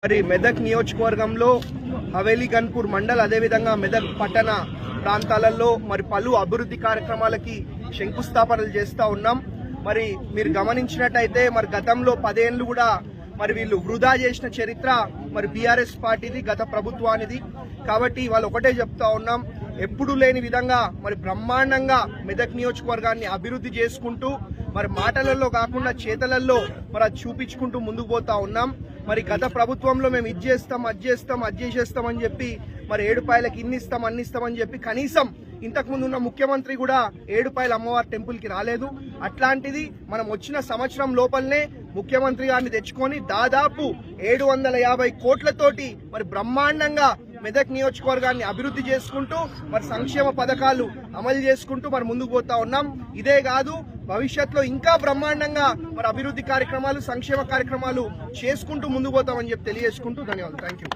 మరి మెదక్ నియోజకవర్గంలో హవేలీ గన్పూర్ మండల్ అదేవిధంగా మెదక్ పట్టణ ప్రాంతాలలో మరి పలు అభివృద్ధి కార్యక్రమాలకి శంకుస్థాపనలు చేస్తూ ఉన్నాం. మరి మీరు గమనించినట్టయితే మరి గతంలో 10 ఏళ్లు కూడా మరి వీళ్ళు వృధా చేసిన చరిత్ర మరి బీఆర్ఎస్ పార్టీది, గత ప్రభుత్వానిది. కాబట్టి వాళ్ళు ఒకటే చెప్తా ఉన్నాం, ఎప్పుడు లేని విధంగా మరి బ్రహ్మాండంగా మెదక్ నియోజకవర్గాన్ని అభివృద్ధి చేసుకుంటూ మరి మాటలలో కాకుండా చేతలలో మరి అది చూపించుకుంటూ ముందుకు పోతా ఉన్నాం. మరి గత ప్రభుత్వంలో మేము ఇది చేస్తాం, అది చేస్తాం, అది చేసేస్తామని చెప్పి మరి 7 పాయలకి ఇన్ని ఇస్తాం, అన్ని ఇస్తామని చెప్పి కనీసం ఇంతకుముందు ఉన్న ముఖ్యమంత్రి కూడా 7 పాయల అమ్మవారి టెంపుల్కి రాలేదు. అట్లాంటిది మనం వచ్చిన సంవత్సరం లోపలనే ముఖ్యమంత్రి గారిని తెచ్చుకొని దాదాపు 750 కోట్లతోటి మరి బ్రహ్మాండంగా మెదక్ నియోజకవర్గాన్ని అభివృద్ధి చేసుకుంటూ మరి సంక్షేమ పథకాలు అమలు చేసుకుంటూ మరి ముందుకు పోతా ఉన్నాం. ఇదే కాదు, భవిష్యత్తులో ఇంకా బ్రహ్మాండంగా మరి అభివృద్ధి కార్యక్రమాలు, సంక్షేమ కార్యక్రమాలు చేసుకుంటూ ముందుకు పోతామని చెప్పి తెలియజేసుకుంటూ ధన్యవాదాలు. Thank you.